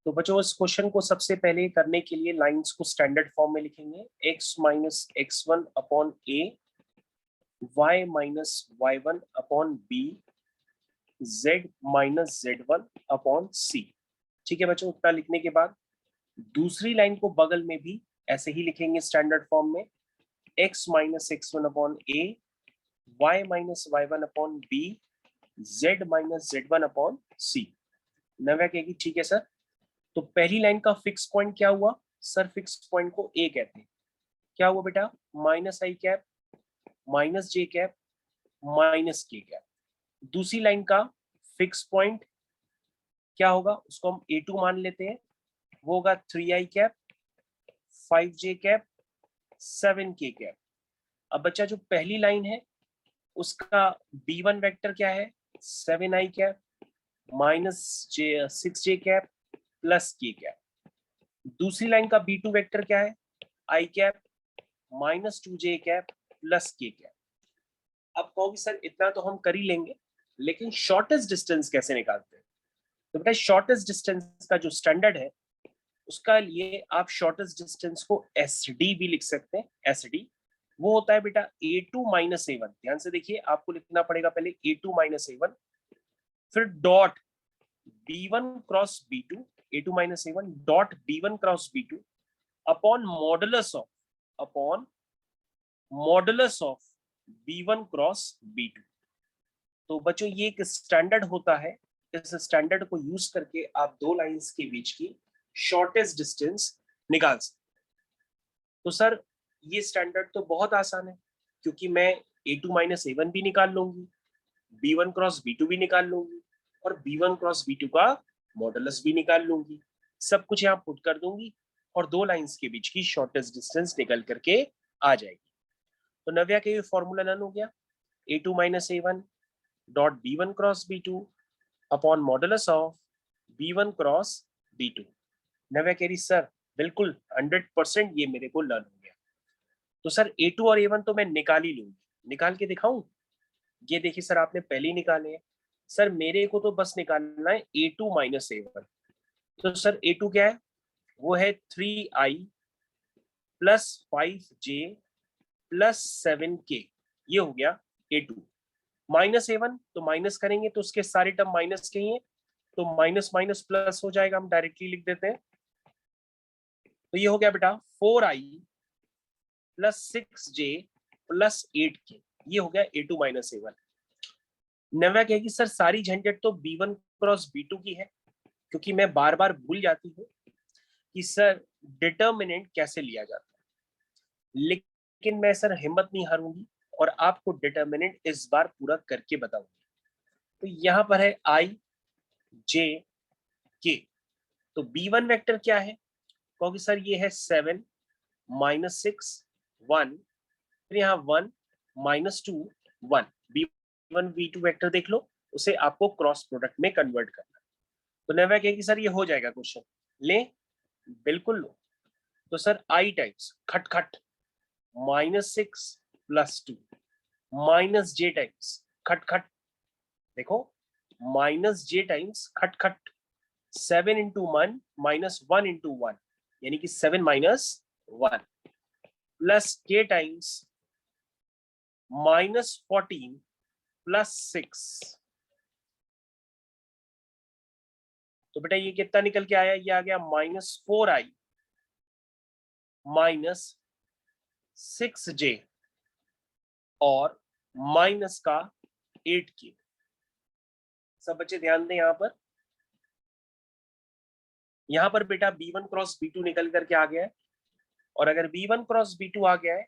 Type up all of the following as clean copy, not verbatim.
तो बच्चों इस क्वेश्चन को सबसे पहले करने के लिए लाइंस को स्टैंडर्ड फॉर्म में लिखेंगे। x minus x1 upon a, y minus y1 upon b, z minus z1 upon c। ठीक है बच्चों, उतना लिखने के बाद दूसरी लाइन को बगल में भी ऐसे ही लिखेंगे स्टैंडर्ड फॉर्म में। x minus x1 upon a, y minus y1 upon b, z minus z1 upon c। नव्या कहेगी ठीक है सर। तो पहली लाइन का फिक्स पॉइंट क्या हुआ सर? फिक्स पॉइंट को a कहते हैं। क्या हुआ बेटा? माइनस आई कैप माइनस जे कैप माइनस के कैप। दूसरी लाइन का फिक्स पॉइंट क्या होगा? उसको हम a2 मान लेते हैं। वो होगा 3i cap 5j cap 7k cap. अब बच्चा जो पहली लाइन है उसका b1 वेक्टर क्या है? 7i cap minus 6j cap plus k cap. दूसरी लाइन का b2 वेक्टर क्या है? i cap minus 2j cap plus k cap. अब कहोगे सर इतना तो हम कर ही लेंगे, लेकिन शॉर्टेस्ट डिस्टेंस कैसे निकालते हैं? तो बेटा शॉर्टेस्ट डिस्टेंस का जो स्टैंडर्ड है उसका लिए आप शॉर्टेस्ट डिस्टेंस को SD भी लिख सकते हैं। SD वो होता है बेटा A2 माइनस A1। ध्यान से देखिए, आपको लिखना पड़ेगा पहले A2 माइनस A1, फिर dot B1 cross B2, A2 minus A1 dot B1 cross B2 upon modulus of B1 cross B2। तो बच्चों ये एक स्टैंडर्ड होता है। इस स्टैंडर्ड को यूज करके आप दो लाइंस के बीच की शॉर्टेस्ट डिस्टेंस निकाल सकते। तो सर ये स्टैंडर्ड तो बहुत आसान है, क्योंकि मैं A2 माइनस A1 भी निकाल लूंगी, B1 क्रॉस B2 भी निकाल लूंगी, और B1 क्रॉस B2 का मॉडुलस भी निकाल लूंगी। सब कुछ यहाँ पुट कर दूंगी और दो लाइंस के बीच की शॉर्टेस्ट डिस्टेंस निकल करके आ जाएगी। तो नव्या का ये फॉर्मूला रन हो गया। A2 minus A1 dot B1 cross B2 upon modulus of B1 cross B2। नव्या कह रही सर बिल्कुल 100% ये मेरे को लर्न हो गया। तो सर A2 और A1 तो मैं निकाल ही लूंगी। निकाल के दिखाऊं? ये देखिए सर, आपने पहले ही निकाले हैं। सर मेरे को तो बस निकालना है A2 माइनस A1। तो सर A2 क्या है? वो है 3i plus 5j plus 7k। ये हो गया A2। माइनस A1 तो माइनस करेंगे तो उसके सारे टर्म माइनस के ही हैं, तो माइनस माइनस प्लस हो जाएगा, हम डायरेक्टली लिख देते हैं। तो ये हो गया बेटा 4i plus 6j plus 8k। ये हो गया A2 माइनस A1। नव्या कहेगी सर सारी झंझट तो B1 क्रॉस B2 की है, क्योंकि मैं बार बार भूल जाती हूँ कि सर डिटर्मिनेंट कैसे लिया जाता है। लेकिन मैं सर हिम्मत नहीं हारूंगी और आपको डिटर्मिनेंट इस बार पूरा करके बताऊंगी। तो यहाँ पर है i j k। तो B1 वेक्टर क्या है? क्योंकि सर ये है 7 माइनस 6 1, फिर यहाँ 1 माइनस 2 1। B1 B2 वेक्टर देख लो, उसे आपको क्रॉस प्रोडक्ट में कन्वर्ट करना। तो नव्या कहेगी सर ये हो जाएगा क्वेश्चन। ले, बिल्कुल लो। तो सर i टाइम्स खट खट minus 6 plus 2 minus j times खट खट, देखो माइनस j टाइम्स खट खट 7 इंटू 1 माइनस 1 इंटू 1, यानी कि 7 minus 1 plus k times minus 14 plus 6। तो बेटा ये कितना निकल के आया? ये आ गया माइनस 4i माइनस 6j और माइनस का 8k। सब बच्चे ध्यान दें यहां पर बेटा B1 क्रॉस B2 निकल करके आ गया है। और अगर B1 क्रॉस B2 आ गया है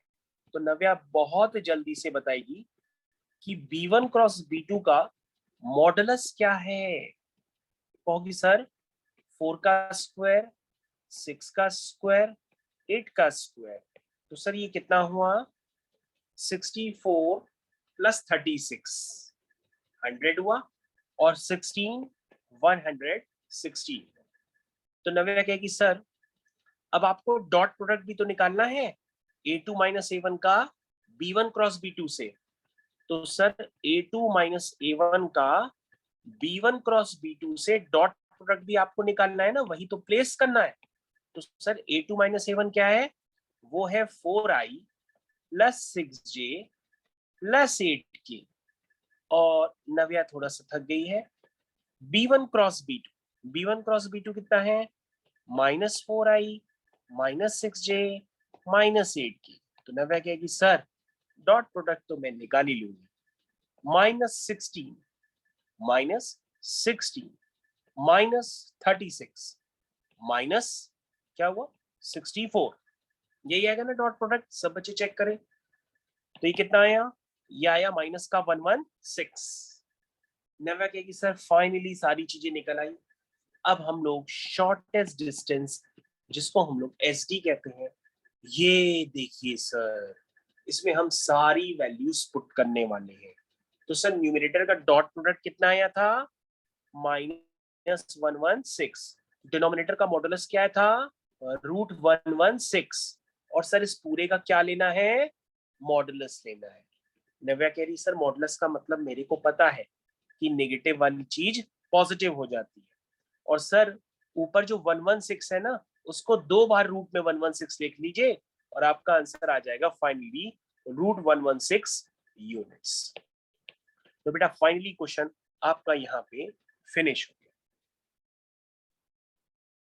तो नव्या बहुत जल्दी से बताएगी कि B1 क्रॉस B2 का मॉडुलस क्या है। कहोगी सर 4 का स्क्वायर 6 का स्क्वायर 8 का स्क्वायर। तो सर ये कितना हुआ? 64 प्लस 36 100 हुआ, और 16 116। तो नव्या कहेगी सर अब आपको डॉट प्रोडक्ट भी तो निकालना है A2 माइनस A1 का B1 क्रॉस B2 से। तो सर A2 माइनस A1 का B1 क्रॉस B2 से डॉट प्रोडक्ट भी आपको निकालना है ना, वही तो प्लेस करना है। तो सर a2 माइनस a1 क्या है, वो है 4i plus 6j plus 8k। और नव्या थोड़ा सा थक गई है। b1 क्रॉस b2 कितना है, -4i -6j -8k। तो नव्या कहेगी सर डॉट प्रोडक्ट तो मैं निकाल ही लूंगी, -16 -16 -36 माइनस क्या हुआ 64, यही आएगा ना डॉट प्रोडक्ट। सब बच्चे चेक करें, तो ये कितना आया, ये आया माइनस का 116। नव्या कहेगी सर फाइनली सारी चीजें निकल आई। अब हम लोग शॉर्टेस्ट डिस्टेंस, जिसको हम लोग एसडी कहते हैं, ये देखिए सर, इसमें हम सारी वैल्यूज पुट करने वाले हैं। तो सर न्यूमरेटर का डॉट प्रोडक्ट कितना आया था, -116। डिनोमिनेटर का मॉडुलस क्या था, √116। और सर इस पूरे का क्या लेना है, मॉडुलस लेना है। नव्या कह रही सर मॉडुलस का मतलब मेरे को पता है कि नेगेटिव वाली चीज पॉजिटिव हो जाती है। और सर ऊपर जो 116 है ना, उसको 2 बार रूट में 116 लिख लीजिए और आपका आंसर आ जाएगा फाइनली √116 यूनिट्स। तो बेटा फाइनली क्वेश्चन आपका यहाँ पे फिनिश हो।